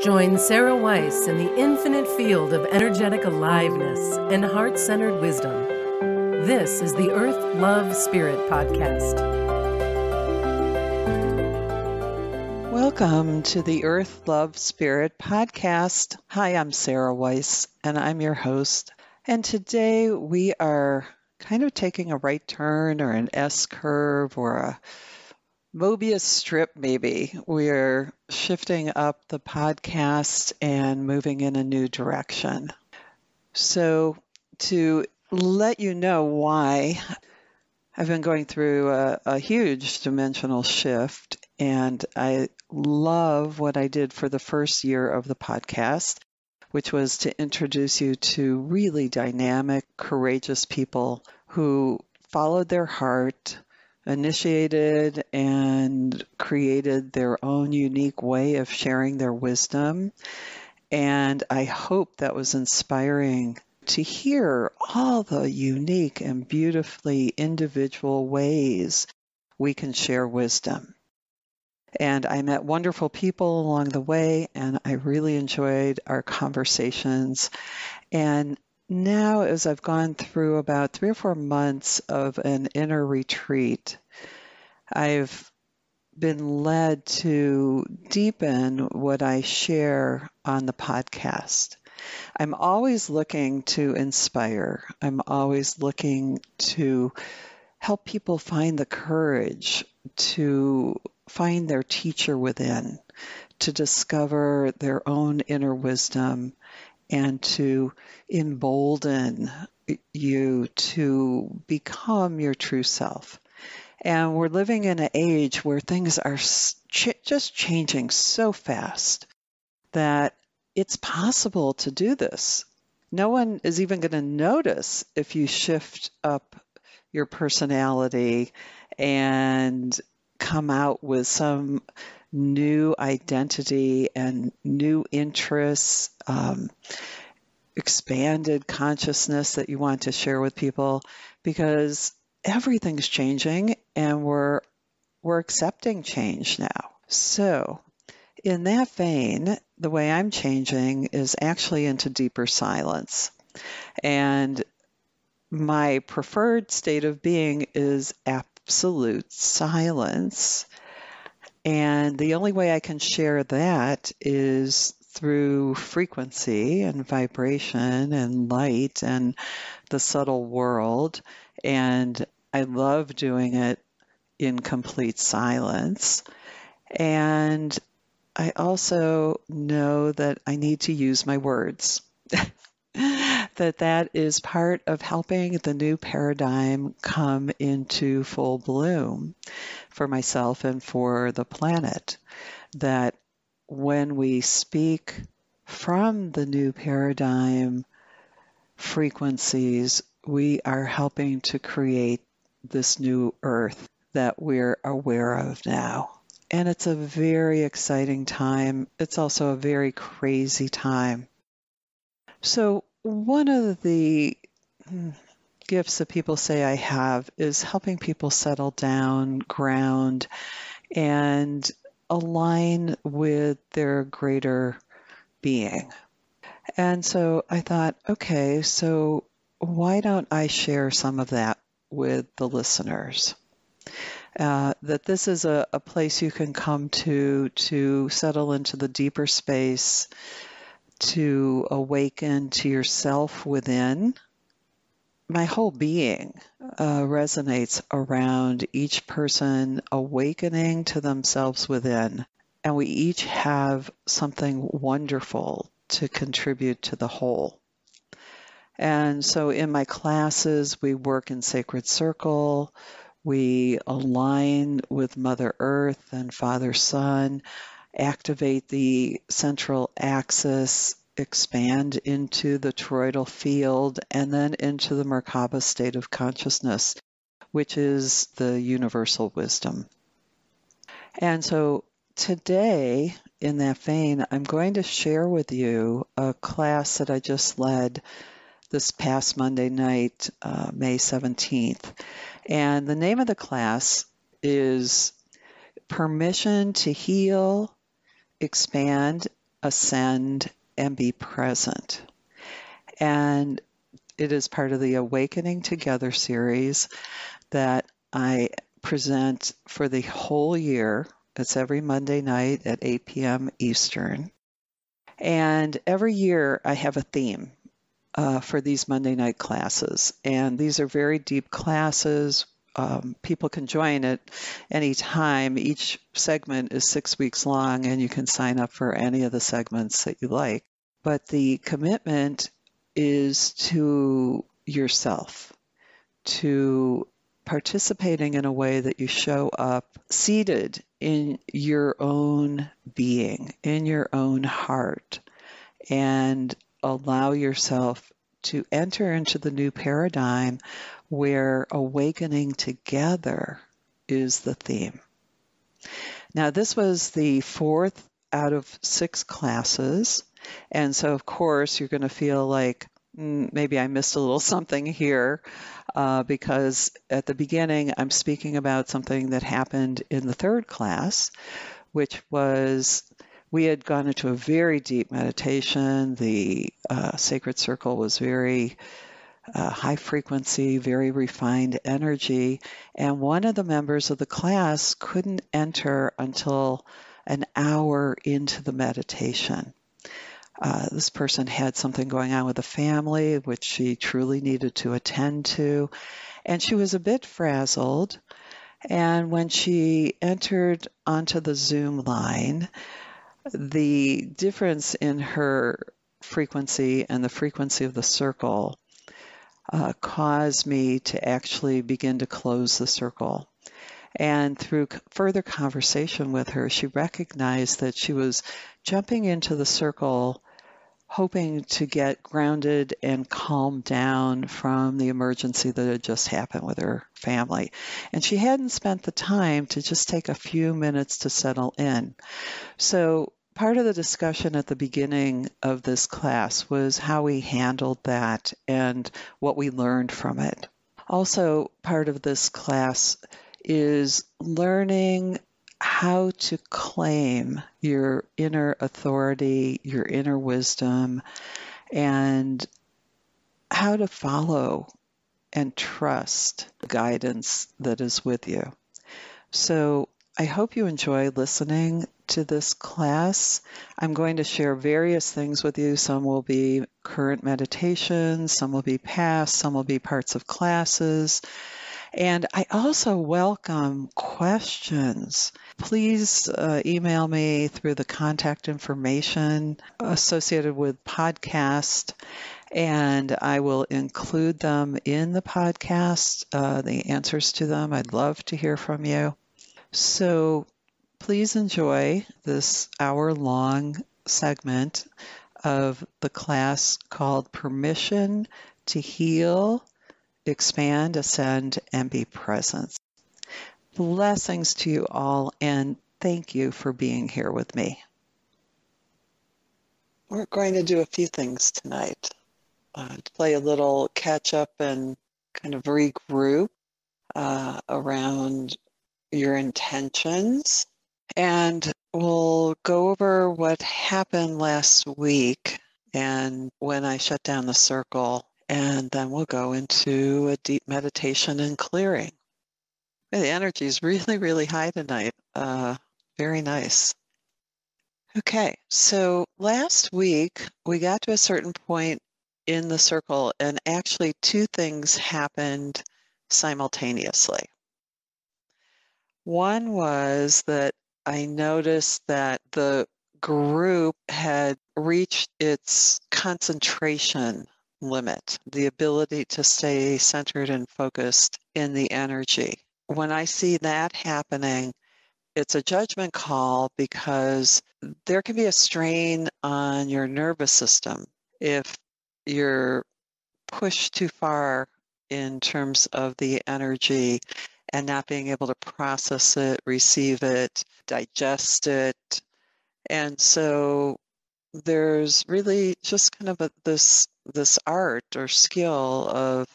Join Sarah Weiss in the infinite field of energetic aliveness and heart-centered wisdom. This is the Earth, Love, Spirit podcast. Welcome to the Earth, Love, Spirit podcast. Hi, I'm Sarah Weiss, and I'm your host. And today we are kind of taking a right turn or an S-curve or a Mobius strip, maybe. We're shifting up the podcast and moving in a new direction. So to let you know why, I've been going through a huge dimensional shift, and I love what I did for the first year of the podcast, which was to introduce you to really dynamic, courageous people who followed their heart, initiated and created their own unique way of sharing their wisdom. And I hope that was inspiring to hear all the unique and beautifully individual ways we can share wisdom. And I met wonderful people along the way, and I really enjoyed our conversations. And now, as I've gone through about 3 or 4 months of an inner retreat, I've been led to deepen what I share on the podcast. I'm always looking to inspire. I'm always looking to help people find the courage to find their teacher within, to discover their own inner wisdom, and to embolden you to become your true self. And we're living in an age where things are just changing so fast that it's possible to do this. No one is even going to notice if you shift up your personality and come out with some new identity and new interests, expanded consciousness that you want to share with people, because everything's changing and we're accepting change now. So in that vein, the way I'm changing is actually into deeper silence. And my preferred state of being is absolute silence. And the only way I can share that is through frequency and vibration and light and the subtle world. And I love doing it in complete silence. And I also know that I need to use my words. that is part of helping the new paradigm come into full bloom for myself and for the planet. That when we speak from the new paradigm frequencies, we are helping to create this new earth that we're aware of now. And it's a very exciting time. It's also a very crazy time. So one of the gifts that people say I have is helping people settle down, ground, and align with their greater being. And so I thought, okay, so why don't I share some of that with the listeners? That this is a place you can come to settle into the deeper space, to awaken to yourself within. My whole being resonates around each person awakening to themselves within. And we each have something wonderful to contribute to the whole. And so in my classes, we work in sacred circle. We align with Mother Earth and Father Sun, activate the central axis, expand into the toroidal field, and then into the Merkaba state of consciousness, which is the universal wisdom. And so today, in that vein, I'm going to share with you a class that I just led this past Monday night, May 17th. And the name of the class is Permission to Heal, Expand, ascend, and be present. And it is part of the Awakening Together series that I present for the whole year. It's every Monday night at 8 p.m. Eastern. And every year I have a theme for these Monday night classes. And these are very deep classes. People can join at any time. Each segment is 6 weeks long, and you can sign up for any of the segments that you like. But the commitment is to yourself, to participating in a way that you show up seated in your own being, in your own heart, and allow yourself to enter into the new paradigm where awakening together is the theme. Now, this was the 4th out of 6 classes. And so, of course, you're going to feel like maybe I missed a little something here because at the beginning, I'm speaking about something that happened in the 3rd class, which was we had gone into a very deep meditation. The sacred circle was very high frequency, very refined energy. And one of the members of the class couldn't enter until an hour into the meditation. This person had something going on with the family, which she truly needed to attend to. And she was a bit frazzled. And when she entered onto the Zoom line, the difference in her frequency and the frequency of the circle caused me to actually begin to close the circle. And through further conversation with her, she recognized that she was jumping into the circle hoping to get grounded and calmed down from the emergency that had just happened with her family. And she hadn't spent the time to just take a few minutes to settle in. So part of the discussion at the beginning of this class was how we handled that and what we learned from it. Also, part of this class is learning how to claim your inner authority, your inner wisdom, and how to follow and trust the guidance that is with you. So I hope you enjoy listening to this class. I'm going to share various things with you. Some will be current meditations, some will be past, some will be parts of classes. And I also welcome questions. Please email me through the contact information associated with podcast, and I will include them in the podcast, the answers to them. I'd love to hear from you. So please enjoy this hour-long segment of the class called Permission to Heal, Expand, Ascend, and Be Present. Blessings to you all, and thank you for being here with me. We're going to do a few things tonight. To play a little catch up and kind of regroup around your intentions. And we'll go over what happened last week and when I shut down the circle. And then we'll go into a deep meditation and clearing. The energy is really, really high tonight. Very nice. Okay, so last week we got to a certain point in the circle, and actually 2 things happened simultaneously. One was that I noticed that the group had reached its concentration limit, the ability to stay centered and focused in the energy. When I see that happening, it's a judgment call because there can be a strain on your nervous system if you're pushed too far in terms of the energy and not being able to process it, receive it, digest it. And so there's really just kind of this art or skill of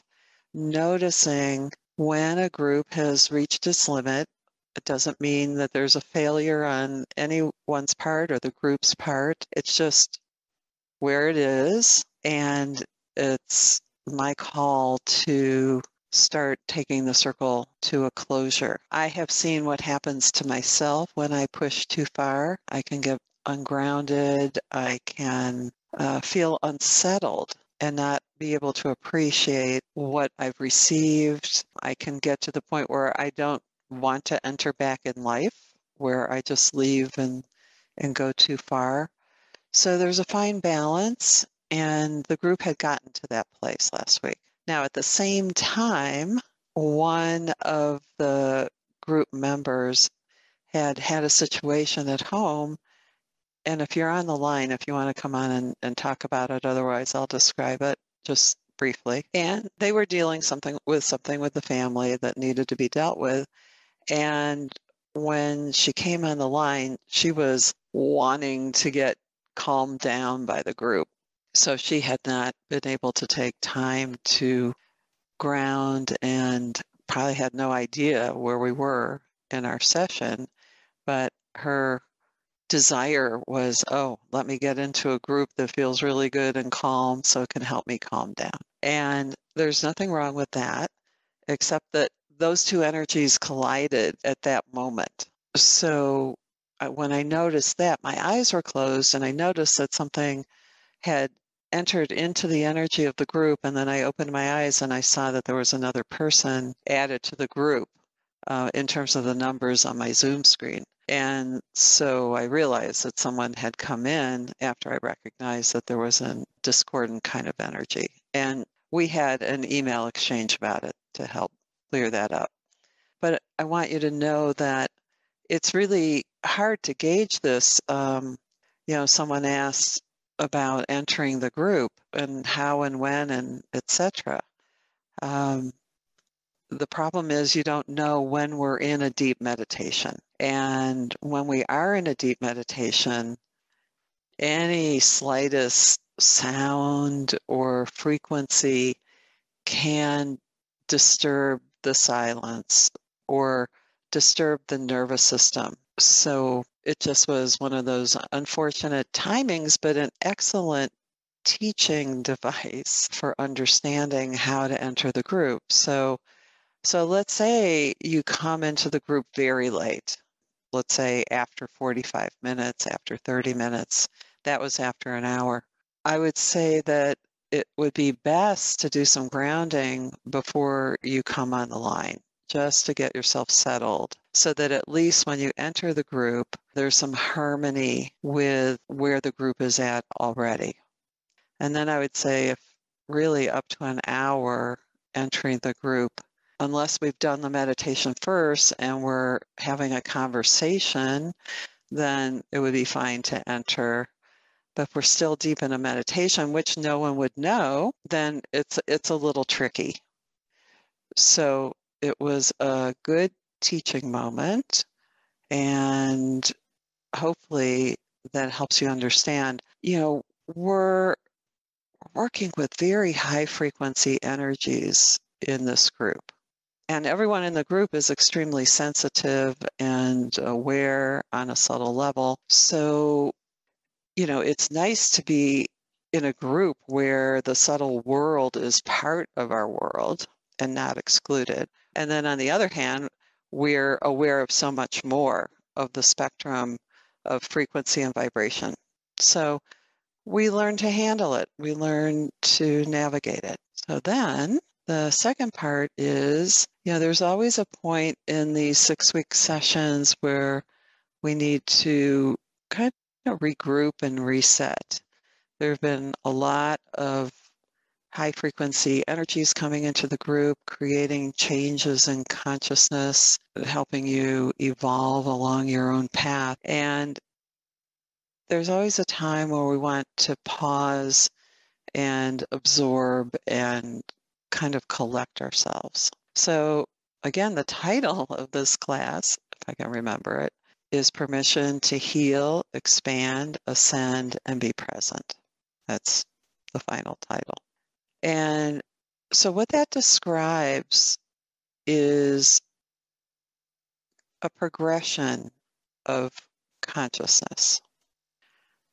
noticing when a group has reached its limit It doesn't mean that there's a failure on anyone's part or the group's part. It's just where it is, and it's my call to start taking the circle to a closure. I have seen what happens to myself when I push too far. I can get ungrounded. I can feel unsettled and not be able to appreciate what I've received. I can get to the point where I don't want to enter back in life, where I just leave and go too far. So there's a fine balance, and the group had gotten to that place last week. Now, at the same time, one of the group members had a situation at home. And if you're on the line, if you want to come on and talk about it, otherwise I'll describe it just briefly. And they were dealing with the family that needed to be dealt with. And when she came on the line, she was wanting to get calmed down by the group. So she had not been able to take time to ground and probably had no idea where we were in our session. But her desire was, oh, let me get into a group that feels really good and calm so it can help me calm down. And there's nothing wrong with that, except that those two energies collided at that moment. So when I noticed that, my eyes were closed and I noticed that something had entered into the energy of the group. And then I opened my eyes and I saw that there was another person added to the group in terms of the numbers on my Zoom screen. And so I realized that someone had come in after I recognized that there was a discordant kind of energy. And we had an email exchange about it to help clear that up. But I want you to know that it's really hard to gauge this. Someone asked about entering the group and how and when and etc. The problem is you don't know when we're in a deep meditation. And when we are in a deep meditation, any slightest sound or frequency can disturb the silence or disturb the nervous system. So it just was one of those unfortunate timings, but an excellent teaching device for understanding how to enter the group. So let's say you come into the group very late. Let's say after 45 minutes, after 30 minutes, that was after an hour. I would say that it would be best to do some grounding before you come on the line, just to get yourself settled, so that at least when you enter the group, there's some harmony with where the group is at already. And then I would say if really up to an hour entering the group, unless we've done the meditation first and we're having a conversation, then it would be fine to enter. But if we're still deep in a meditation, which no one would know, then it's a little tricky. So it was a good teaching moment, and hopefully that helps you understand. We're working with very high frequency energies in this group. And everyone in the group is extremely sensitive and aware on a subtle level. So, it's nice to be in a group where the subtle world is part of our world and not excluded. And then on the other hand, we're aware of so much more of the spectrum of frequency and vibration. So we learn to handle it. We learn to navigate it. So then the second part is, there's always a point in these 6-week sessions where we need to kind of regroup and reset. There have been a lot of high frequency energies coming into the group, creating changes in consciousness, helping you evolve along your own path. And there's always a time where we want to pause and absorb and kind of collect ourselves. So again, the title of this class, if I can remember it, is Permission to Heal, Expand, Ascend, and Be Present. That's the final title. And so what that describes is a progression of consciousness.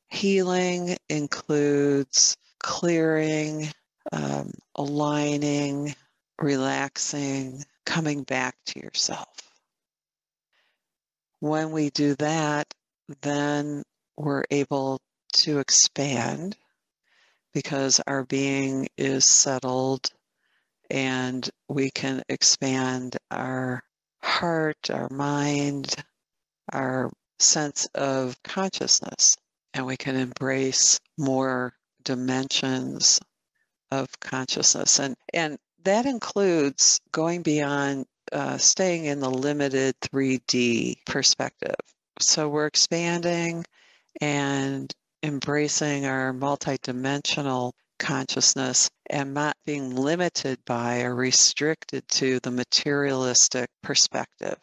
Healing includes clearing, aligning, relaxing, coming back to yourself. When we do that, then we're able to expand because our being is settled and we can expand our heart, our mind, our sense of consciousness, and we can embrace more dimensions of consciousness. And that includes going beyond staying in the limited 3D perspective. So we're expanding and embracing our multidimensional consciousness and not being limited by or restricted to the materialistic perspective.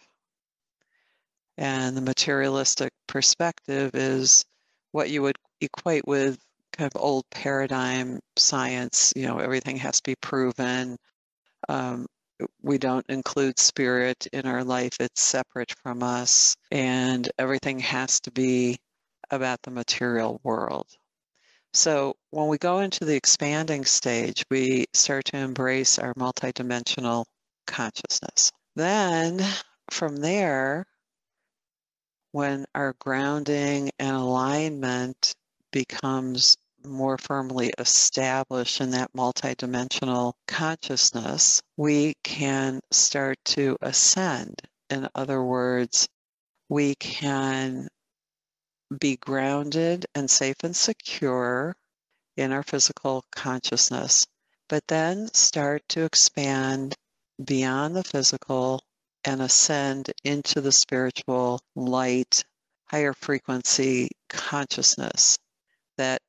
And the materialistic perspective is what you would equate with kind of old paradigm science. Everything has to be proven. We don't include spirit in our life. It's separate from us. And everything has to be about the material world. So when we go into the expanding stage, we start to embrace our multidimensional consciousness. Then from there, when our grounding and alignment becomes more firmly established in that multidimensional consciousness, we can start to ascend. In other words, we can be grounded and safe and secure in our physical consciousness, but then start to expand beyond the physical and ascend into the spiritual light, higher frequency consciousness that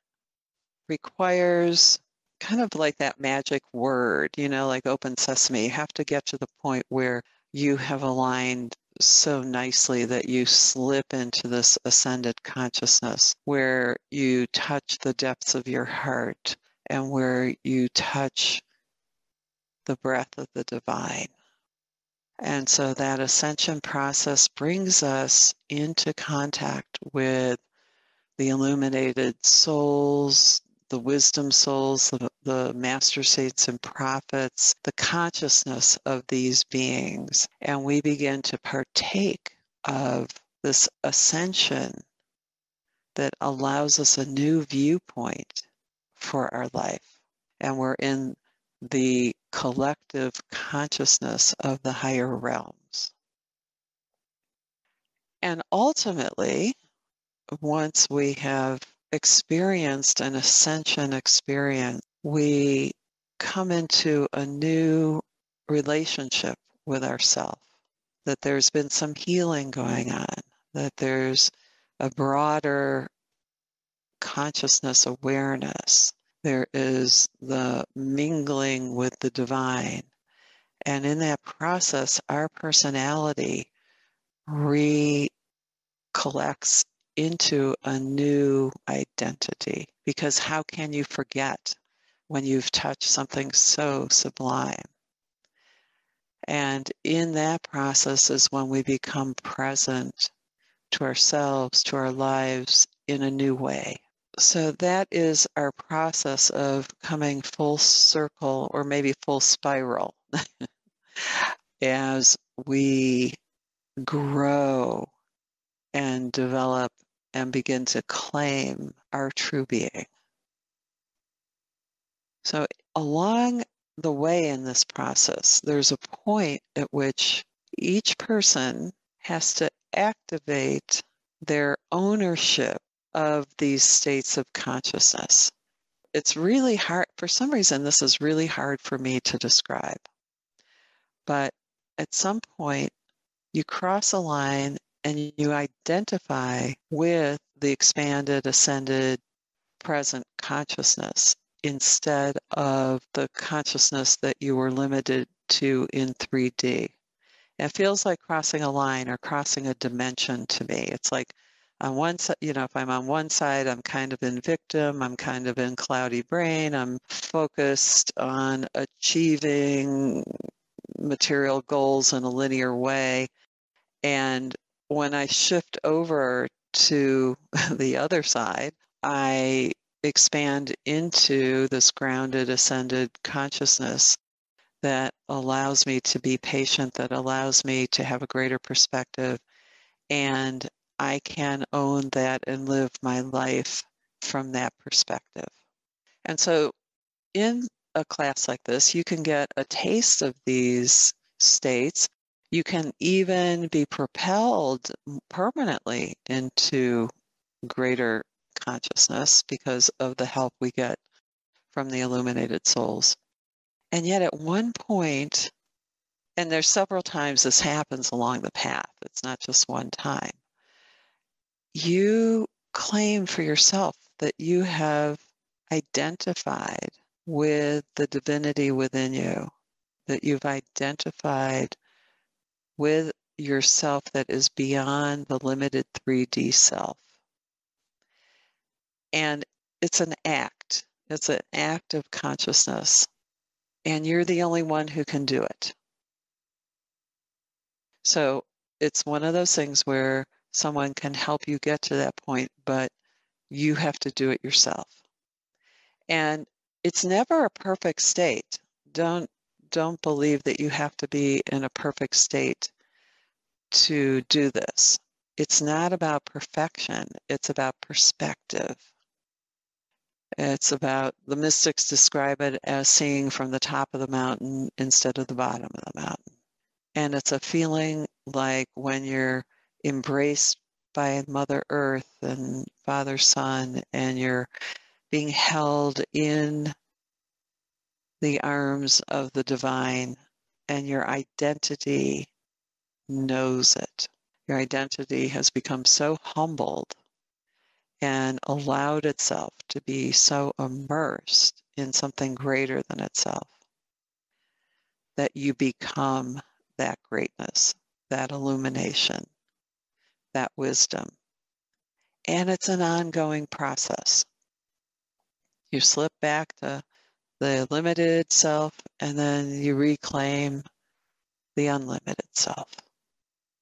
requires kind of like that magic word, like open sesame. You have to get to the point where you have aligned so nicely that you slip into this ascended consciousness where you touch the depths of your heart and where you touch the breath of the divine. And so that ascension process brings us into contact with the illuminated souls, the wisdom souls, the master saints and prophets, the consciousness of these beings. And we begin to partake of this ascension that allows us a new viewpoint for our life. And we're in the collective consciousness of the higher realms. And ultimately, once we have experienced an ascension experience, we come into a new relationship with ourselves, that there's been some healing going on, that there's a broader consciousness awareness. There is the mingling with the divine. And in that process, our personality recollects into a new identity. Because how can you forget when you've touched something so sublime? And in that process is when we become present to ourselves, to our lives in a new way. So that is our process of coming full circle, or maybe full spiral, as we grow and develop and begin to claim our true being. So along the way in this process, there's a point at which each person has to activate their ownership of these states of consciousness. It's really hard, for some reason, this is really hard for me to describe. But at some point, you cross a line and you identify with the expanded, ascended, present consciousness instead of the consciousness that you were limited to in 3D. It feels like crossing a line or crossing a dimension to me. It's like on one side, if I'm on one side, I'm kind of in victim, I'm kind of in cloudy brain, I'm focused on achieving material goals in a linear way. And when I shift over to the other side, I expand into this grounded, ascended consciousness that allows me to be patient, that allows me to have a greater perspective, and I can own that and live my life from that perspective. And so in a class like this, you can get a taste of these states. You can even be propelled permanently into greater consciousness because of the help we get from the illuminated souls. And yet at one point, and there's several times this happens along the path, it's not just one time, you claim for yourself that you have identified with the divinity within you, that you've identified with yourself that is beyond the limited 3D self. And it's an act. It's an act of consciousness. And you're the only one who can do it. So it's one of those things where someone can help you get to that point, but you have to do it yourself. And it's never a perfect state. Don't believe that you have to be in a perfect state to do this. It's not about perfection. It's about perspective. It's about, the mystics describe it as seeing from the top of the mountain instead of the bottom of the mountain. And it's a feeling like when you're embraced by Mother Earth and Father Sun, and you're being held in the arms of the divine, and your identity knows it. Your identity has become so humbled and allowed itself to be so immersed in something greater than itself that you become that greatness, that illumination, that wisdom. And it's an ongoing process. You slip back to the limited self, and then you reclaim the unlimited self.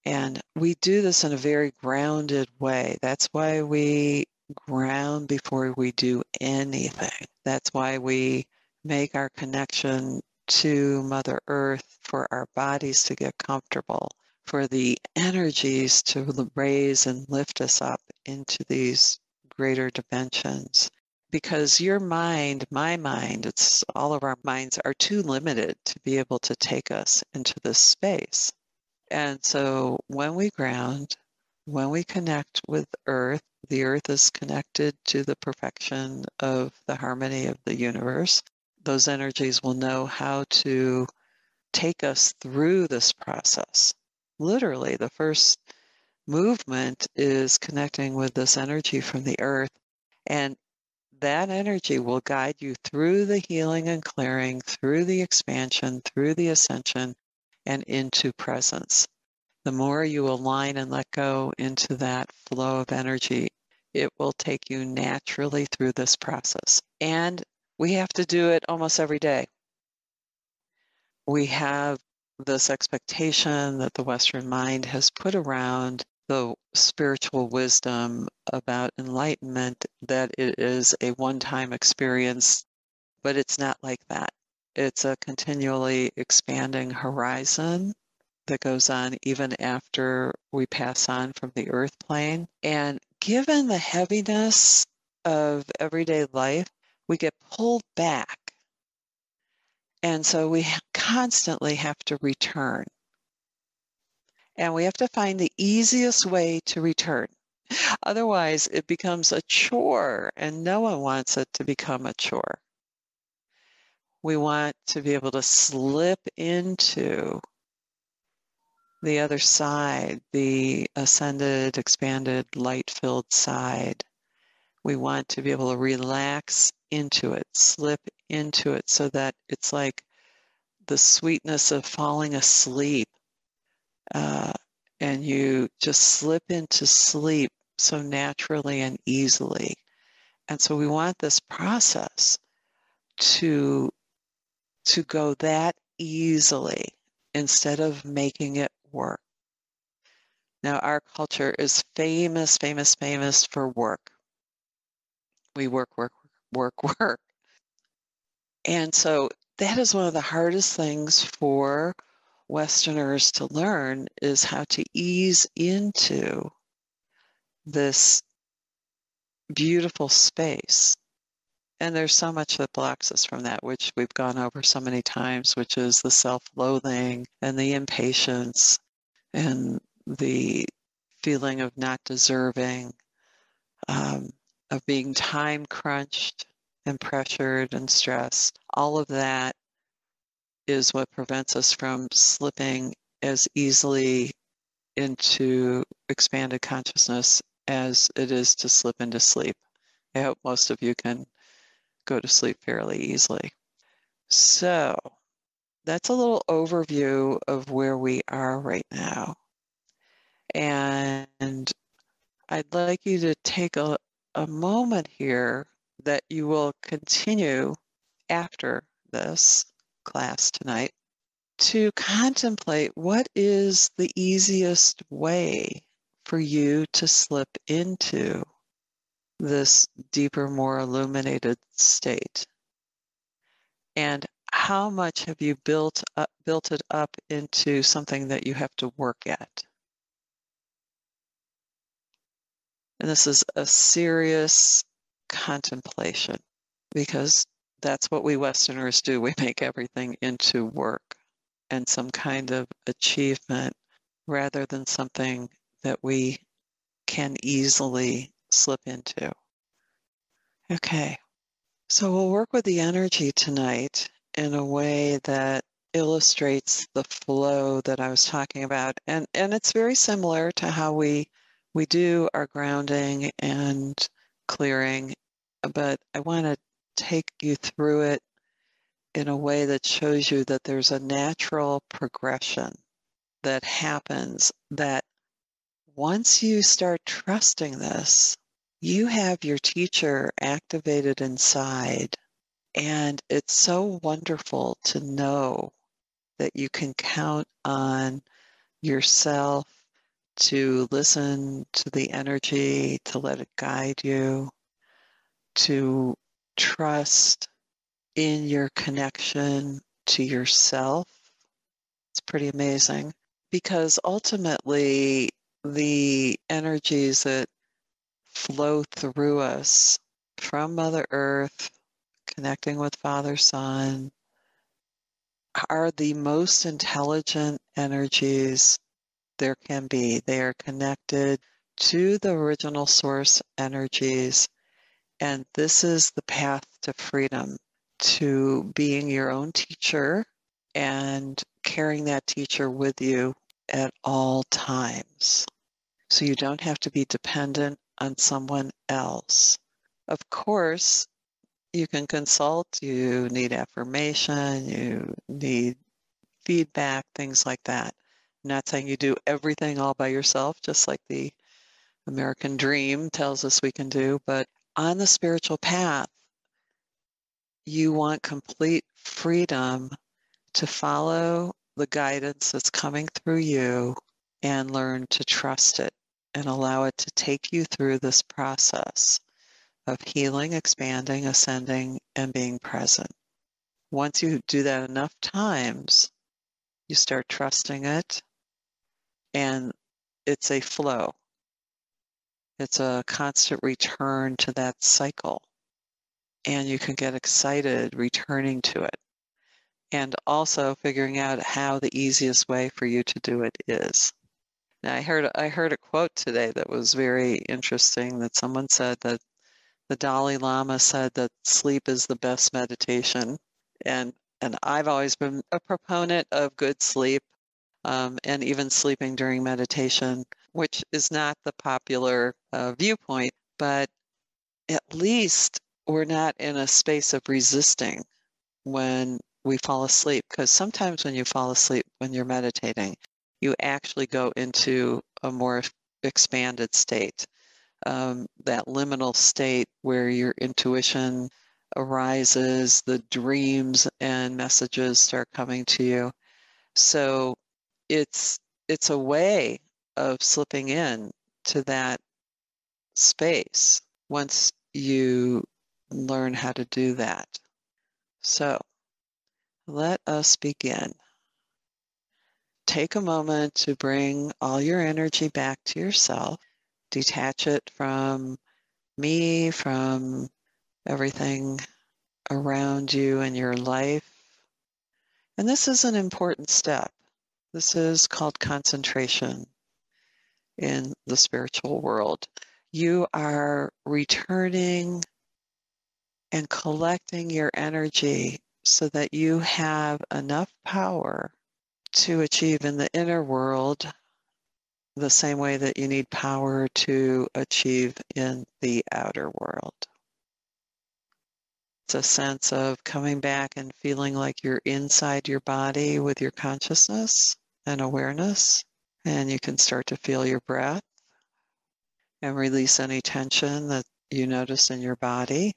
And we do this in a very grounded way. That's why we ground before we do anything. That's why we make our connection to Mother Earth for our bodies to get comfortable, for the energies to raise and lift us up into these greater dimensions. Because your mind, my mind, it's all of our minds are too limited to be able to take us into this space. And so when we ground, when we connect with Earth, the Earth is connected to the perfection of the harmony of the universe. Those energies will know how to take us through this process. Literally, the first movement is connecting with this energy from the Earth, and that energy will guide you through the healing and clearing, through the expansion, through the ascension, and into presence. The more you align and let go into that flow of energy, it will take you naturally through this process. And we have to do it almost every day. We have this expectation that the Western mind has put around the spiritual wisdom about enlightenment, that it is a one-time experience, but it's not like that. It's a continually expanding horizon that goes on even after we pass on from the earth plane. And given the heaviness of everyday life, we get pulled back. And so we constantly have to return. And we have to find the easiest way to return. Otherwise, it becomes a chore, and no one wants it to become a chore. We want to be able to slip into the other side, the ascended, expanded, light-filled side. We want to be able to relax into it, slip into it, so that it's like the sweetness of falling asleep. And you just slip into sleep so naturally and easily. And so we want this process to go that easily instead of making it work. Now, our culture is famous, famous, famous for work. We work, work, work, work. And so that is one of the hardest things for Westerners to learn is how to ease into this beautiful space. And there's so much that blocks us from that, which we've gone over so many times, which is the self-loathing and the impatience and the feeling of not deserving, of being time crunched and pressured and stressed. All of that is what prevents us from slipping as easily into expanded consciousness as it is to slip into sleep. I hope most of you can go to sleep fairly easily. So that's a little overview of where we are right now. And I'd like you to take a moment here that you will continue after this class tonight to contemplate what is the easiest way for you to slip into this deeper, more illuminated state. And how much have you built it up into something that you have to work at? And this is a serious contemplation because that's what we Westerners do. We make everything into work and some kind of achievement rather than something that we can easily slip into. Okay, so we'll work with the energy tonight in a way that illustrates the flow that I was talking about. And it's very similar to how we do our grounding and clearing, but I want to take you through it in a way that shows you that there's a natural progression that happens that once you start trusting this, you have your teacher activated inside. And it's so wonderful to know that you can count on yourself to listen to the energy, to let it guide you, to trust in your connection to yourself. It's pretty amazing because ultimately the energies that flow through us from Mother Earth, connecting with Father Son, are the most intelligent energies there can be. They are connected to the original source energies, and this is the path to freedom, to being your own teacher and carrying that teacher with you at all times. So you don't have to be dependent on someone else. Of course, you can consult, you need affirmation, you need feedback, things like that. I'm not saying you do everything all by yourself, just like the American dream tells us we can do, but on the spiritual path, you want complete freedom to follow the guidance that's coming through you and learn to trust it and allow it to take you through this process of healing, expanding, ascending, and being present. Once you do that enough times, you start trusting it, and it's a flow. It's a constant return to that cycle, and you can get excited returning to it, and also figuring out how the easiest way for you to do it is. Now, I heard a quote today that was very interesting, that someone said that the Dalai Lama said that sleep is the best meditation. And I've always been a proponent of good sleep, and even sleeping during meditation, which is not the popular viewpoint, but at least we're not in a space of resisting when we fall asleep. Because sometimes when you fall asleep, when you're meditating, you actually go into a more expanded state. That liminal state where your intuition arises, the dreams and messages start coming to you. So it's a way of slipping in to that space once you learn how to do that. So let us begin. Take a moment to bring all your energy back to yourself. Detach it from me, from everything around you in your life. And this is an important step. This is called concentration in the spiritual world. You are returning and collecting your energy so that you have enough power to achieve in the inner world the same way that you need power to achieve in the outer world. It's a sense of coming back and feeling like you're inside your body with your consciousness and awareness. And you can start to feel your breath and release any tension that you notice in your body.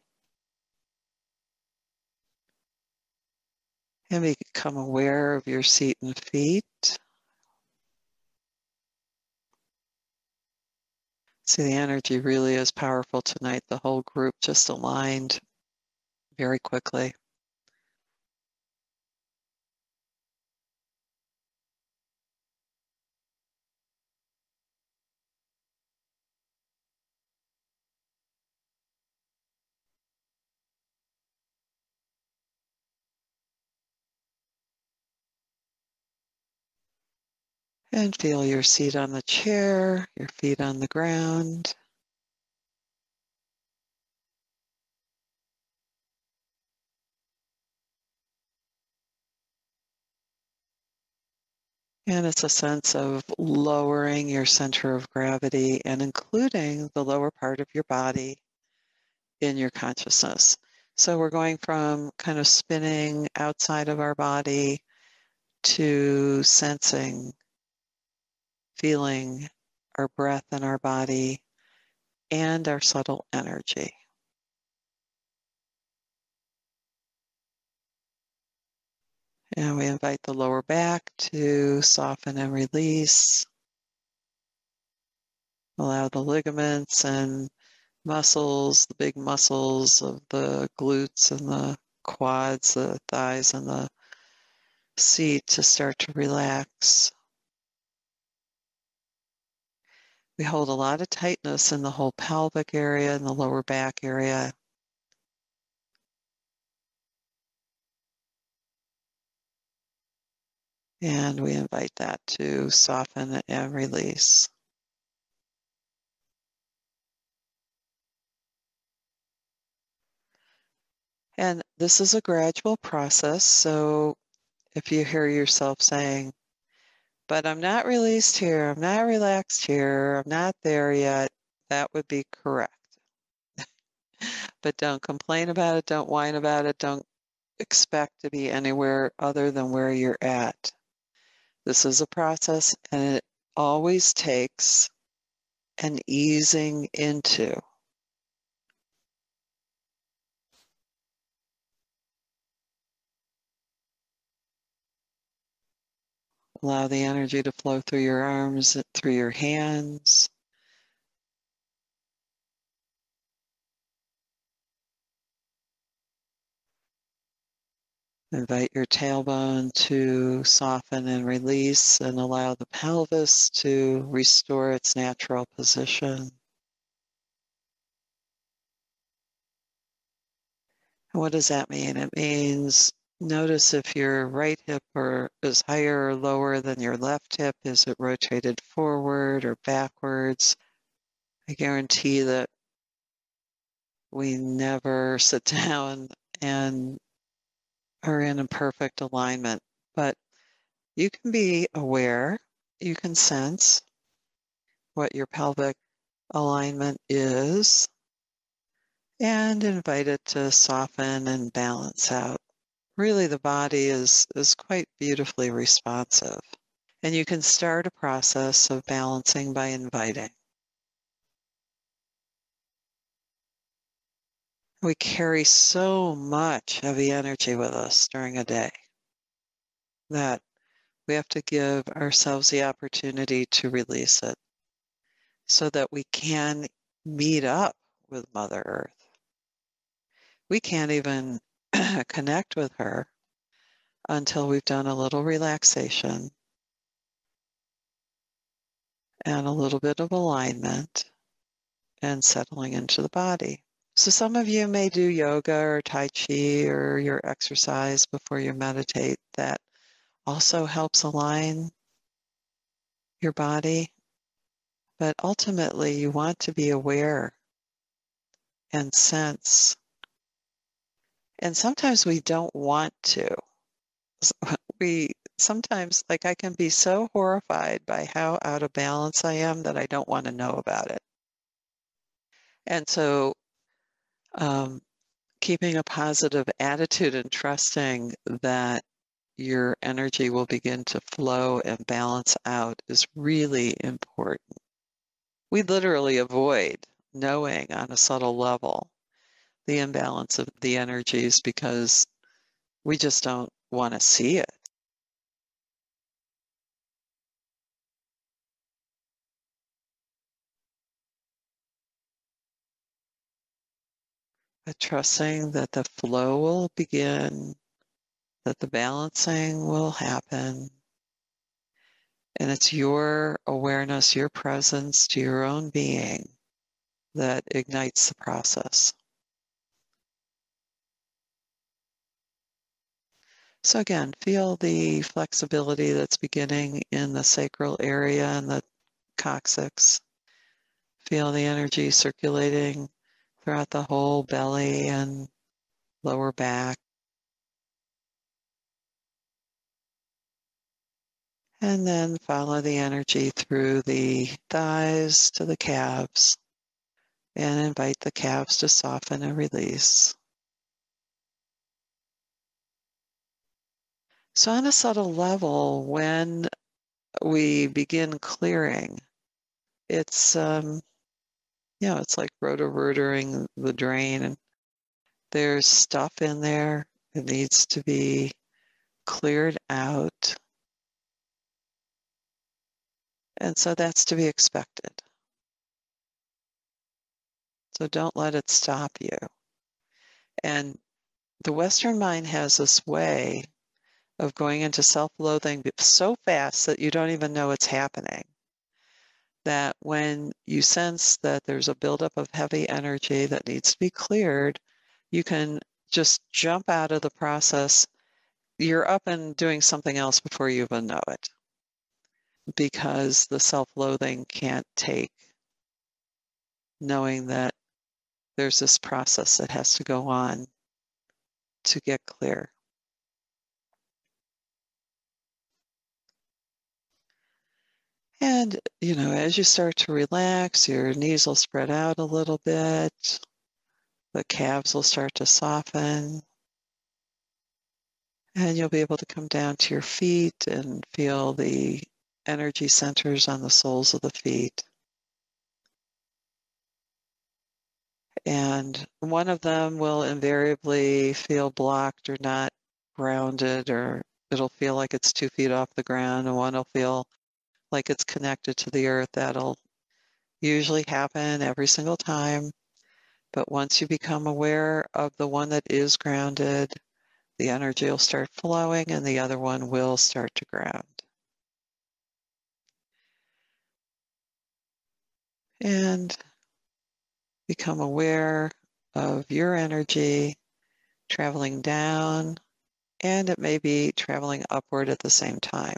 And become aware of your seat and feet. See, the energy really is powerful tonight. The whole group just aligned very quickly. And feel your seat on the chair, your feet on the ground. And it's a sense of lowering your center of gravity and including the lower part of your body in your consciousness. So we're going from kind of spinning outside of our body to sensing, feeling our breath in our body and our subtle energy. And we invite the lower back to soften and release. Allow the ligaments and muscles, the big muscles of the glutes and the quads, the thighs and the seat to start to relax. We hold a lot of tightness in the whole pelvic area and the lower back area. And we invite that to soften and release. And this is a gradual process. So if you hear yourself saying, but I'm not released here, I'm not relaxed here, I'm not there yet, that would be correct. But don't complain about it, don't whine about it, don't expect to be anywhere other than where you're at. This is a process and it always takes an easing into. Allow the energy to flow through your arms, through your hands. Invite your tailbone to soften and release and allow the pelvis to restore its natural position. And what does that mean? It means notice if your right hip is higher or lower than your left hip. Is it rotated forward or backwards? I guarantee that we never sit down and are in a perfect alignment, but you can be aware, you can sense what your pelvic alignment is and invite it to soften and balance out. Really, the body is quite beautifully responsive. And you can start a process of balancing by inviting. We carry so much heavy energy with us during a day that We have to give ourselves the opportunity to release it so that we can meet up with Mother Earth. We can't even connect with her until we've done a little relaxation and a little bit of alignment and settling into the body. So some of you may do yoga or Tai Chi or your exercise before you meditate. That also helps align your body. But ultimately, you want to be aware and sense. And sometimes we don't want to. We sometimes, like, I can be so horrified by how out of balance I am that I don't want to know about it. And so keeping a positive attitude and trusting that your energy will begin to flow and balance out is really important. We literally avoid knowing on a subtle level the imbalance of the energies because we just don't want to see it. But trusting that the flow will begin, that the balancing will happen, and it's your awareness, your presence to your own being that ignites the process. So again, feel the flexibility that's beginning in the sacral area and the coccyx. Feel the energy circulating throughout the whole belly and lower back. And then follow the energy through the thighs to the calves and invite the calves to soften and release. So on a subtle level, when we begin clearing, it's it's like roto-rooting the drain, and there's stuff in there that needs to be cleared out. And so that's to be expected. So don't let it stop you. And the Western mind has this way of going into self-loathing so fast that you don't even know it's happening. That when you sense that there's a buildup of heavy energy that needs to be cleared, you can just jump out of the process. You're up and doing something else before you even know it, because the self-loathing can't take knowing that there's this process that has to go on to get clear. And, as you start to relax, your knees will spread out a little bit. The calves will start to soften. And you'll be able to come down to your feet and feel the energy centers on the soles of the feet. And one of them will invariably feel blocked or not grounded, or it'll feel like it's 2 feet off the ground, and one will feel like it's connected to the earth. That'll usually happen every single time. But once you become aware of the one that is grounded, the energy will start flowing and the other one will start to ground. And become aware of your energy traveling down, and it may be traveling upward at the same time.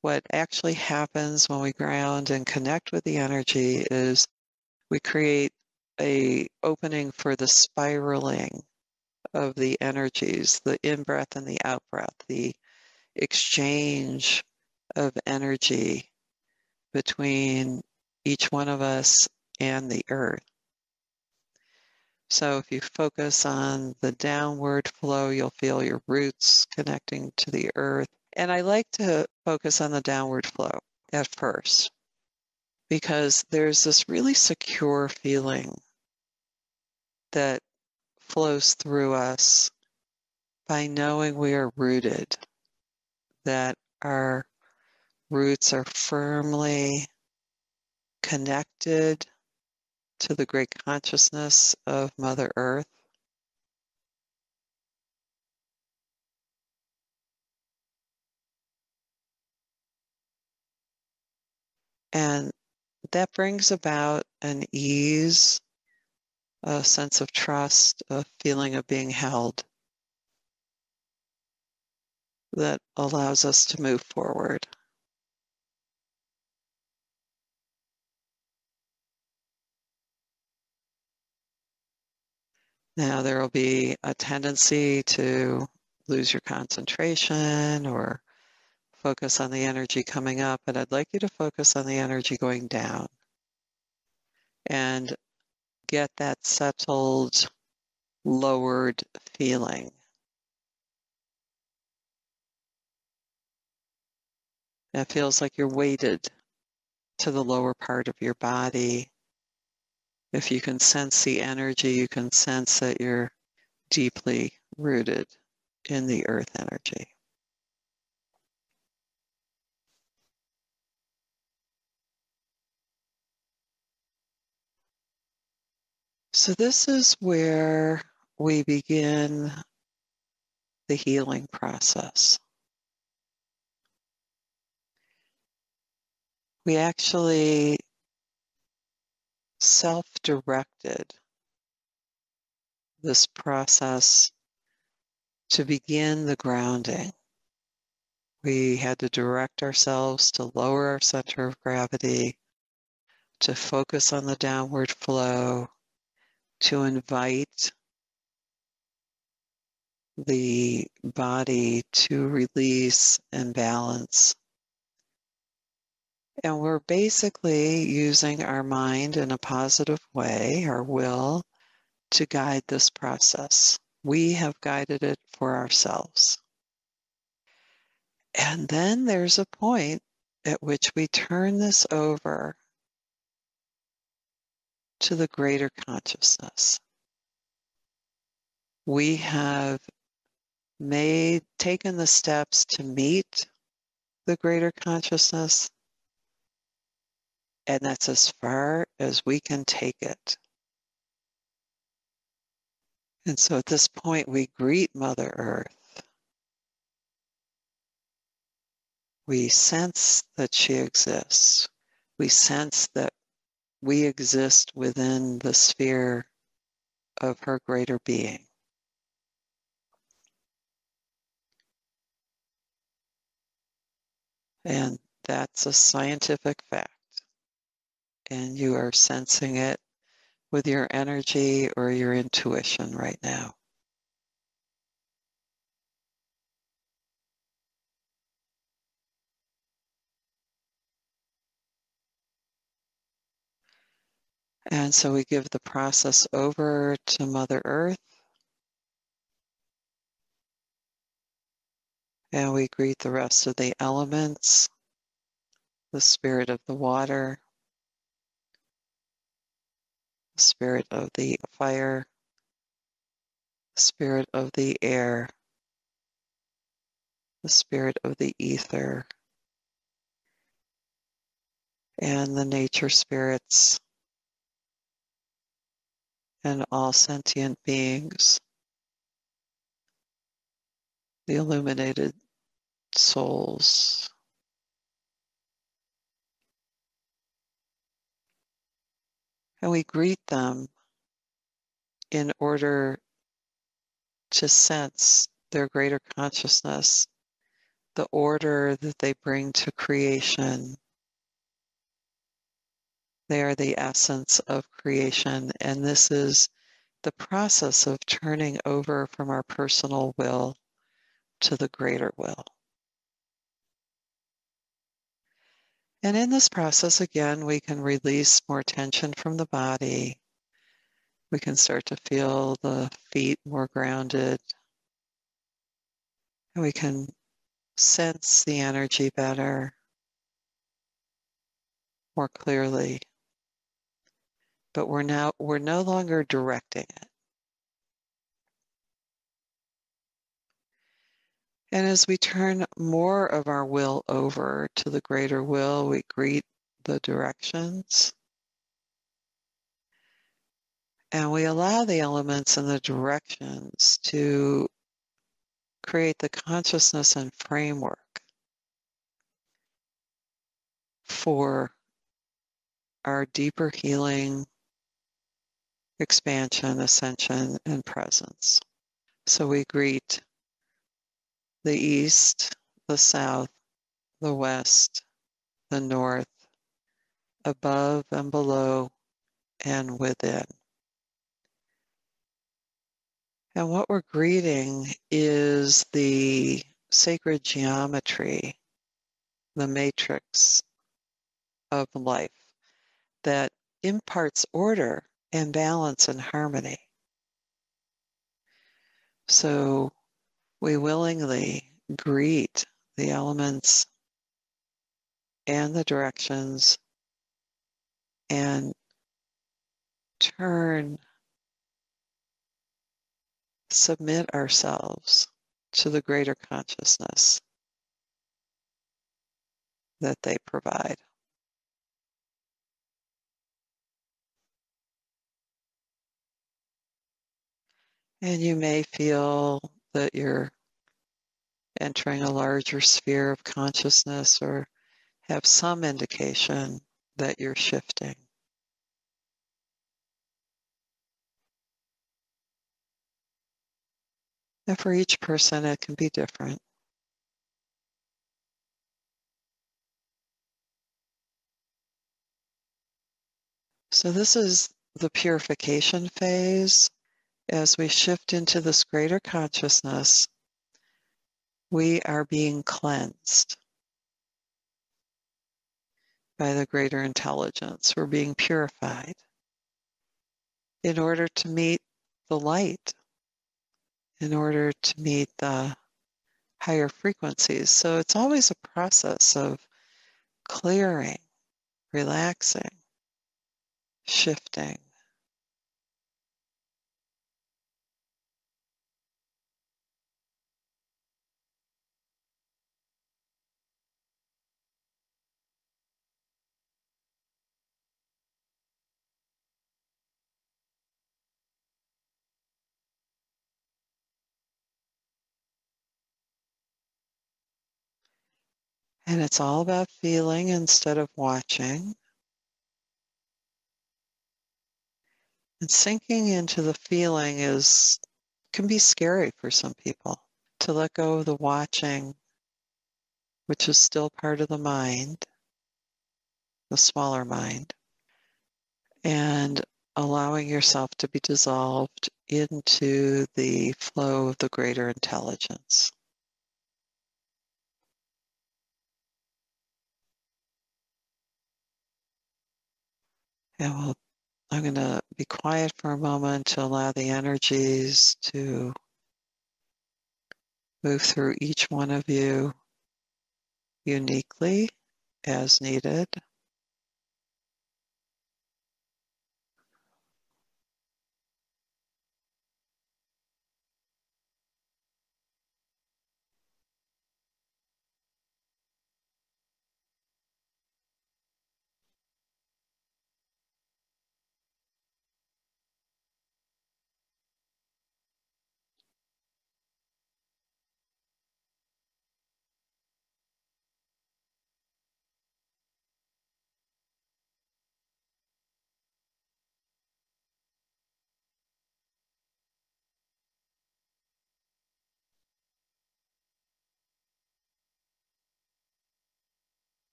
What actually happens when we ground and connect with the energy is we create an opening for the spiraling of the energies, the in-breath and the out-breath, the exchange of energy between each one of us and the earth. So if you focus on the downward flow, you'll feel your roots connecting to the earth. And I like to focus on the downward flow at first, because there's this really secure feeling that flows through us by knowing we are rooted, that our roots are firmly connected to the great consciousness of Mother Earth. And that brings about an ease, a sense of trust, a feeling of being held that allows us to move forward. Now, there will be a tendency to lose your concentration or focus on the energy coming up, but I'd like you to focus on the energy going down and get that settled, lowered feeling. It feels like you're weighted to the lower part of your body. If you can sense the energy, you can sense that you're deeply rooted in the earth energy. So this is where we begin the healing process. We actually self-directed this process to begin the grounding. We had to direct ourselves to lower our center of gravity, to focus on the downward flow, to invite the body to release and balance. And we're basically using our mind in a positive way, our will, to guide this process. We have guided it for ourselves. And then there's a point at which we turn this over to the greater consciousness. We have taken the steps to meet the greater consciousness, and that's as far as we can take it. And so at this point, we greet Mother Earth. We sense that she exists. We sense that we exist within the sphere of her greater being. And that's a scientific fact. And you are sensing it with your energy or your intuition right now. And so we give the process over to Mother Earth. And we greet the rest of the elements, the spirit of the water, the spirit of the fire, the spirit of the air, the spirit of the ether, and the nature spirits, and all sentient beings, the illuminated souls. And we greet them in order to sense their greater consciousness, the order that they bring to creation. They are the essence of creation, and this is the process of turning over from our personal will to the greater will. And in this process, again, we can release more tension from the body. We can start to feel the feet more grounded. And we can sense the energy better, more clearly. But we're no longer directing it. And as we turn more of our will over to the greater will, we greet the directions. And we allow the elements and the directions to create the consciousness and framework for our deeper healing, expansion, ascension, and presence. So we greet the east, the south, the west, the north, above and below, and within. And what we're greeting is the sacred geometry, the matrix of life that imparts order and balance and harmony. So we willingly greet the elements and the directions and submit ourselves to the greater consciousness that they provide. And you may feel that you're entering a larger sphere of consciousness or have some indication that you're shifting. And for each person, it can be different. So this is the purification phase. As we shift into this greater consciousness, we are being cleansed by the greater intelligence. We're being purified in order to meet the light, in order to meet the higher frequencies. So it's always a process of clearing, relaxing, shifting. And it's all about feeling instead of watching. And sinking into the feeling can be scary for some people. To let go of the watching, which is still part of the mind, the smaller mind, and allowing yourself to be dissolved into the flow of the greater intelligence. And I'm going to be quiet for a moment to allow the energies to move through each one of you uniquely as needed.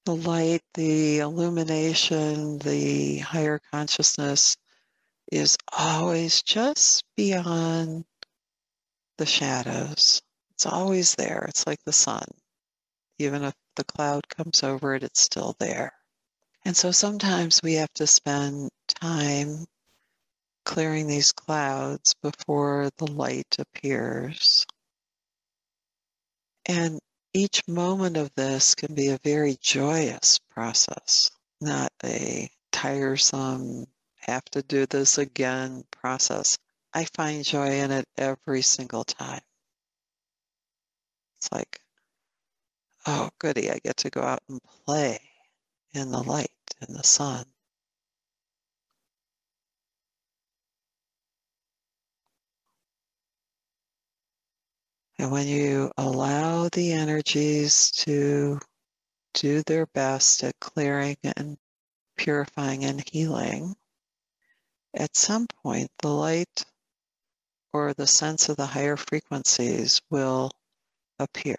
The light, the illumination, the higher consciousness is always just beyond the shadows. It's always there. It's like the sun. Even if the cloud comes over it, it's still there. And so sometimes we have to spend time clearing these clouds before the light appears. And each moment of this can be a very joyous process, not a tiresome, have to do this again process. I find joy in it every single time. It's like, oh, goody, I get to go out and play in the light, in the sun. And when you allow the energies to do their best at clearing and purifying and healing, at some point the light or the sense of the higher frequencies will appear.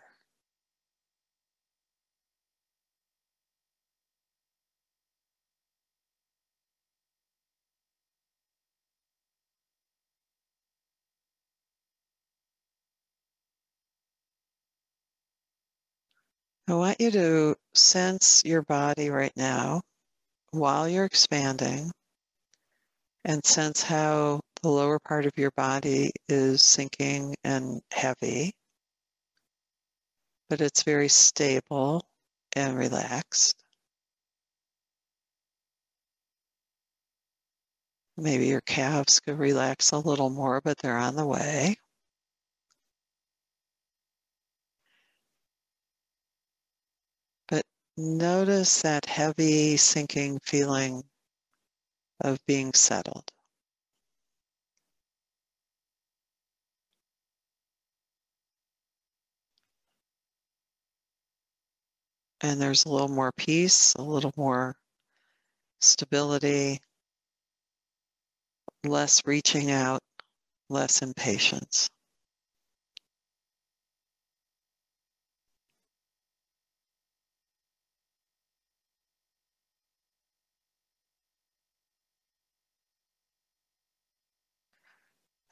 I want you to sense your body right now while you're expanding and sense how the lower part of your body is sinking and heavy, but it's very stable and relaxed. Maybe your calves could relax a little more, but they're on the way. But notice that heavy sinking feeling of being settled. And there's a little more peace, a little more stability, less reaching out, less impatience.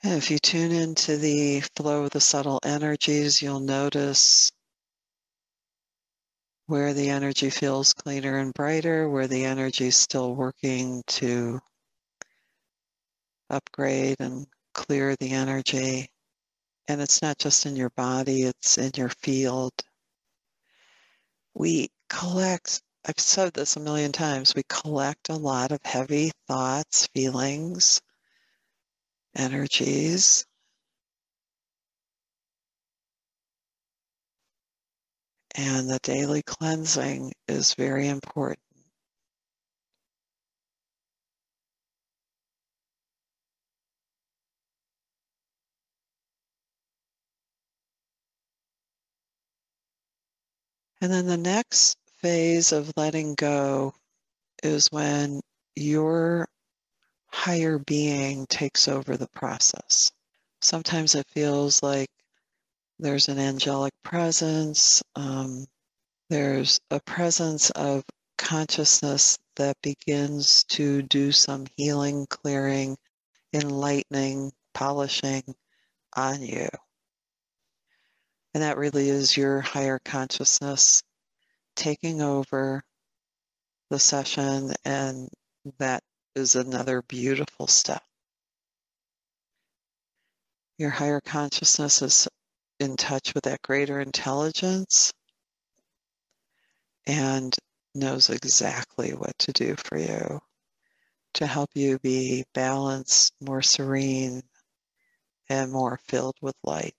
And if you tune into the flow of the subtle energies, you'll notice where the energy feels cleaner and brighter, where the energy is still working to upgrade and clear the energy. And it's not just in your body, it's in your field. We collect, I've said this a million times, we collect a lot of heavy thoughts, feelings, energies. And the daily cleansing is very important. And then the next phase of letting go is when your higher being takes over the process. Sometimes it feels like there's an angelic presence. There's a presence of consciousness that begins to do some healing, clearing, enlightening, polishing on you. And that really is your higher consciousness taking over the session, and that is another beautiful step. Your higher consciousness is in touch with that greater intelligence and knows exactly what to do for you to help you be balanced, more serene, and more filled with light.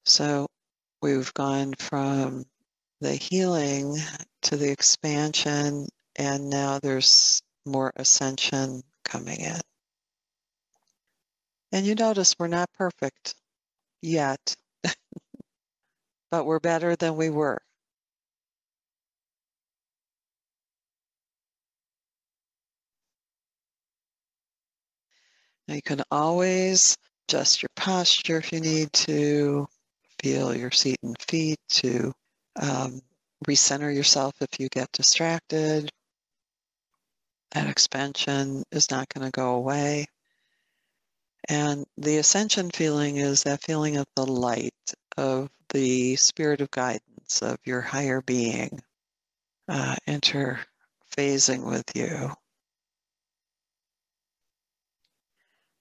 So we've gone from the healing to the expansion, and now there's more ascension coming in. And you notice we're not perfect yet, but we're better than we were. Now you can always adjust your posture if you need to, feel your seat and feet, to recenter yourself if you get distracted. That expansion is not going to go away. And the ascension feeling is that feeling of the light, of the spirit of guidance, of your higher being interphasing with you.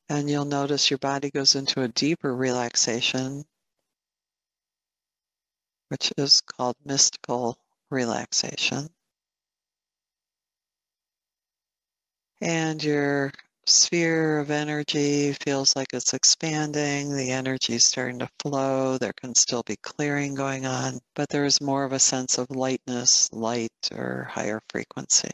And you'll notice your body goes into a deeper relaxation, which is called mystical relaxation. And your sphere of energy feels like it's expanding, the energy is starting to flow, there can still be clearing going on, but there's more of a sense of lightness, light, or higher frequency.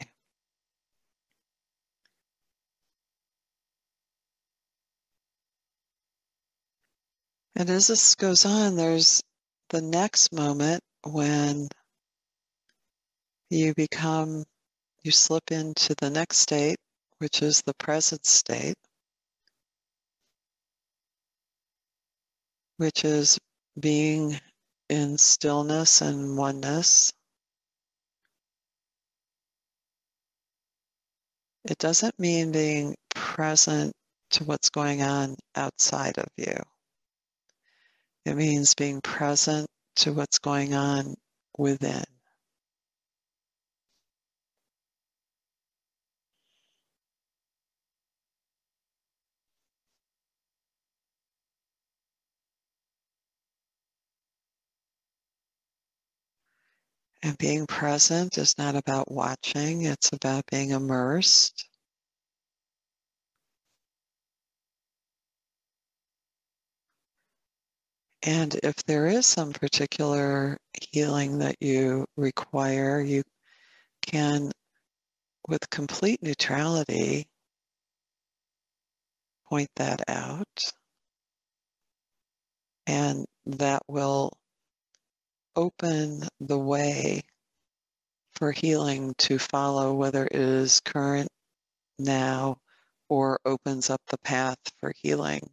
And as this goes on, there's the next moment when you slip into the next state, which is the present state, which is being in stillness and oneness. It doesn't mean being present to what's going on outside of you. It means being present to what's going on within. And being present is not about watching, it's about being immersed. And if there is some particular healing that you require, you can, with complete neutrality, point that out. And that will open the way for healing to follow, whether it is current now or opens up the path for healing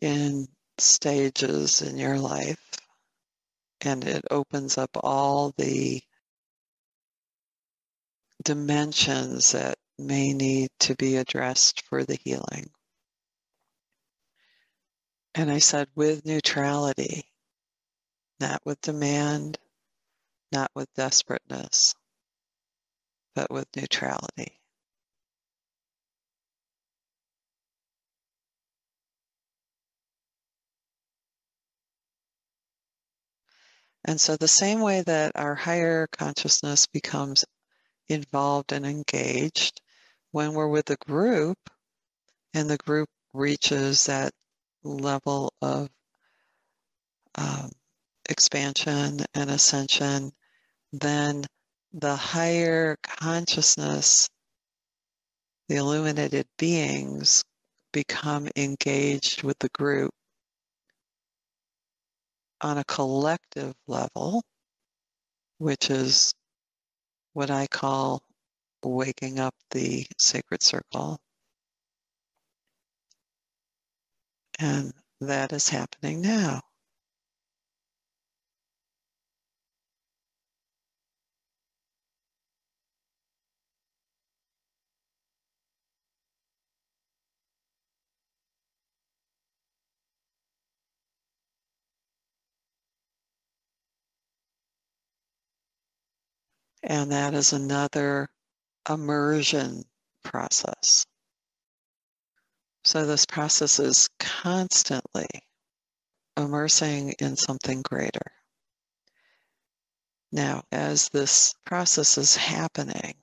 in stages in your life. And it opens up all the dimensions that may need to be addressed for the healing. And I said with neutrality, not with demand, not with desperateness, but with neutrality. And so the same way that our higher consciousness becomes involved and engaged, when we're with a group and the group reaches that level of expansion and ascension, then the higher consciousness, the illuminated beings, become engaged with the group on a collective level, which is what I call waking up the sacred circle. And that is happening now. And that is another immersion process. So this process is constantly immersing in something greater. Now, as this process is happening,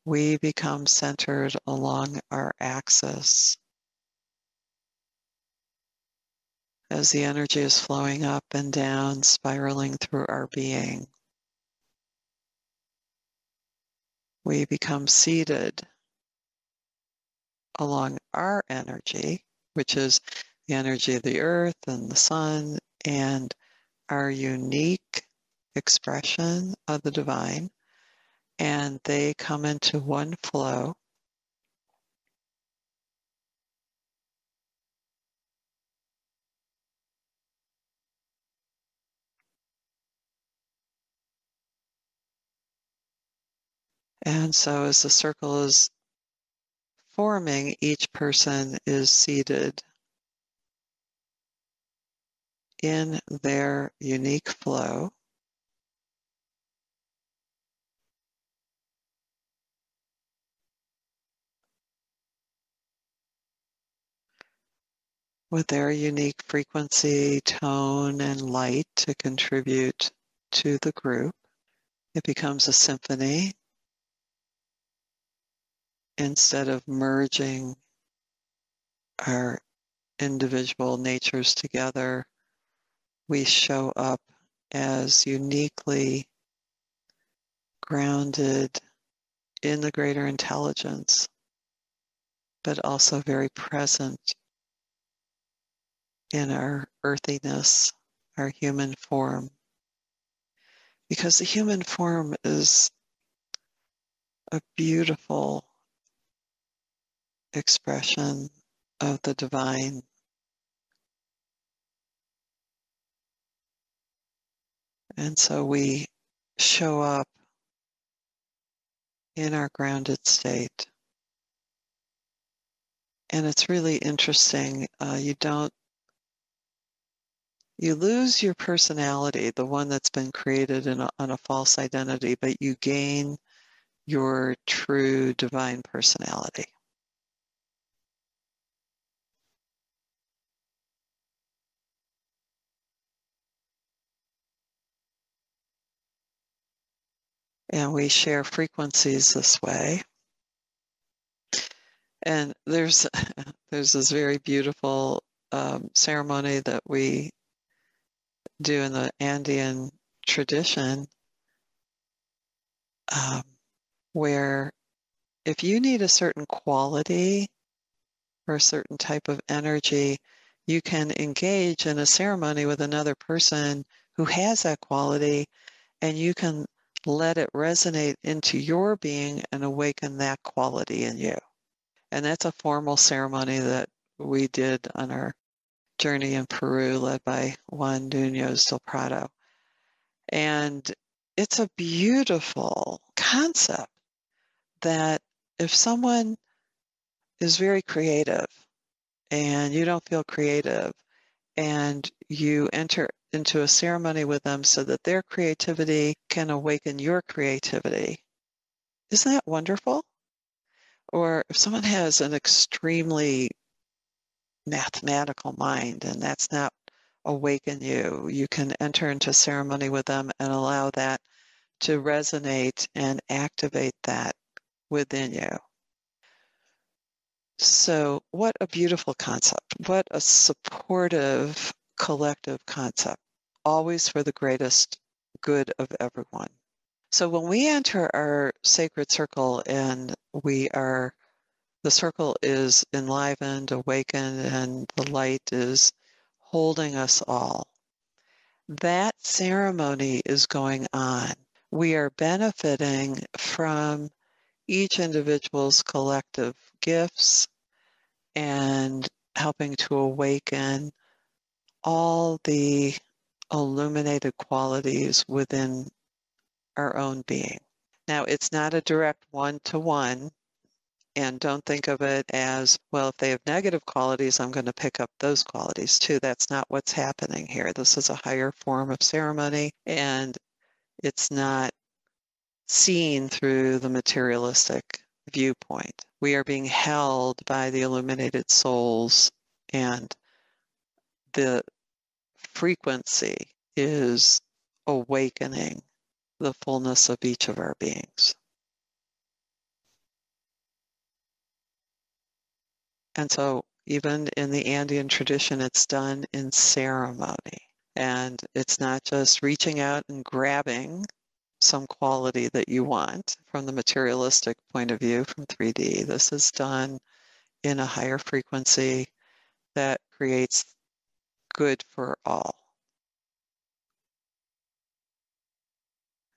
we become centered along our axis. As the energy is flowing up and down, spiraling through our being, we become seated along our energy, which is the energy of the earth and the sun, and our unique expression of the divine, and they come into one flow. And so as the circle is forming, each person is seated in their unique flow. With their unique frequency, tone, and light to contribute to the group. It becomes a symphony. instead of merging our individual natures together, we show up as uniquely grounded in the greater intelligence, but also very present in our earthiness, our human form. Because the human form is a beautiful expression of the divine. And so we show up in our grounded state. And it's really interesting. You lose your personality, the one that's been created on a false identity, but you gain your true divine personality. And we share frequencies this way. And there's this very beautiful ceremony that we do in the Andean tradition, where if you need a certain quality or a certain type of energy, you can engage in a ceremony with another person who has that quality, and you can let it resonate into your being and awaken that quality in you. And that's a formal ceremony that we did on our journey in Peru, led by Juan Nuñez del Prado. And it's a beautiful concept that if someone is very creative and you don't feel creative, and you enter into a ceremony with them so that their creativity can awaken your creativity, isn't that wonderful? Or if someone has an extremely mathematical mind and that's not awaken you, you can enter into ceremony with them and allow that to resonate and activate that within you. So what a beautiful concept. What a supportive collective concept, always for the greatest good of everyone. So when we enter our sacred circle and the circle is enlivened, awakened, and the light is holding us all, that ceremony is going on. We are benefiting from each individual's collective gifts and helping to awaken all the illuminated qualities within our own being. Now, it's not a direct one-to-one, and don't think of it as, well, if they have negative qualities, I'm going to pick up those qualities too. That's not what's happening here. This is a higher form of ceremony, and it's not seen through the materialistic viewpoint. We are being held by the illuminated souls, and the frequency is awakening the fullness of each of our beings. And so even in the Andean tradition, it's done in ceremony. And it's not just reaching out and grabbing some quality that you want from the materialistic point of view from 3D. This is done in a higher frequency that creates good for all.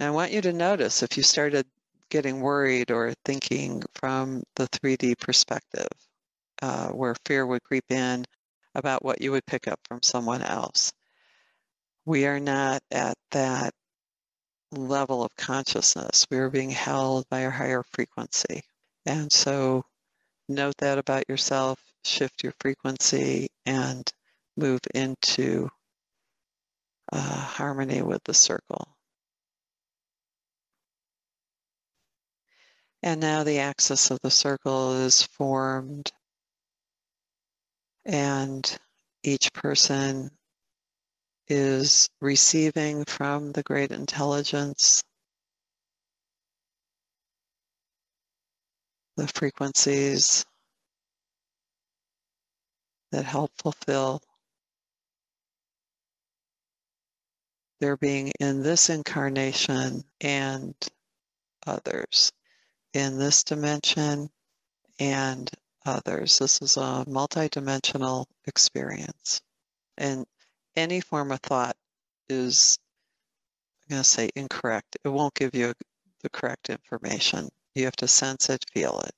And I want you to notice if you started getting worried or thinking from the 3D perspective, where fear would creep in about what you would pick up from someone else. We are not at that level of consciousness. We are being held by a higher frequency. And so note that about yourself, shift your frequency, and move into harmony with the circle. And now the axis of the circle is formed, and each person is receiving from the great intelligence the frequencies that help fulfill their being in this incarnation and others, in this dimension and others. This is a multidimensional experience. And any form of thought is, I'm going to say, incorrect. It won't give you the correct information. You have to sense it, feel it.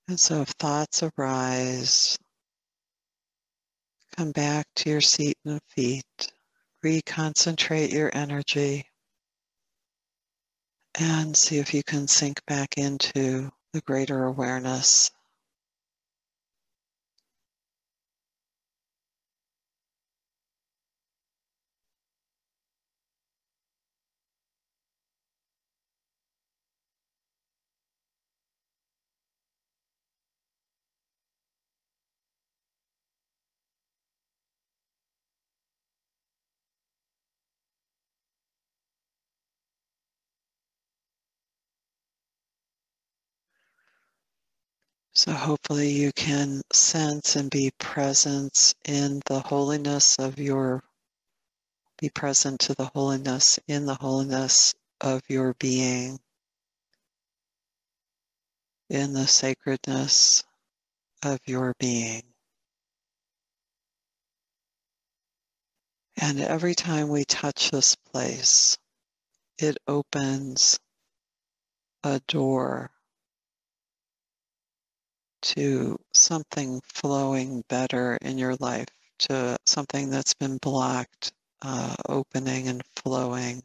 And so if thoughts arise, come back to your seat and feet, reconcentrate your energy, and see if you can sink back into the greater awareness. So hopefully you can sense and be present in the holiness of be present to the holiness, in the holiness of your being, in the sacredness of your being. And every time we touch this place, it opens a door to something flowing better in your life, to something that's been blocked, opening and flowing,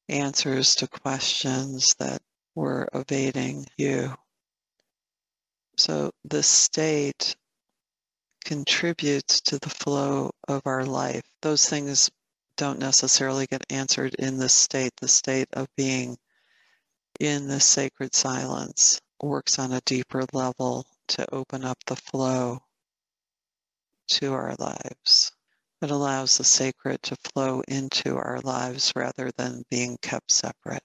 answers to questions that were evading you. So this state contributes to the flow of our life. Those things don't necessarily get answered in this state. The state of being in this sacred silence works on a deeper level to open up the flow to our lives. It allows the sacred to flow into our lives rather than being kept separate.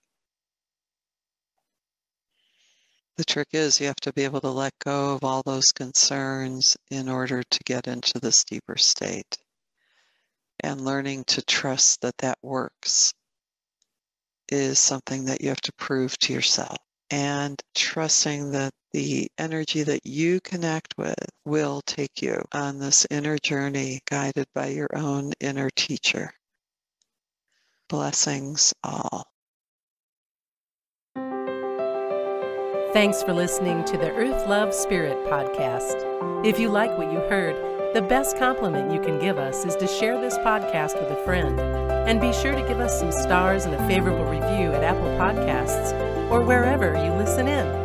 The trick is you have to be able to let go of all those concerns in order to get into this deeper state. And learning to trust that that works is something that you have to prove to yourself. And trusting that the energy that you connect with will take you on this inner journey guided by your own inner teacher. Blessings all. Thanks for listening to the Earth Love Spirit podcast. If you like what you heard, the best compliment you can give us is to share this podcast with a friend. And be sure to give us some stars and a favorable review at Apple Podcasts or wherever you listen in.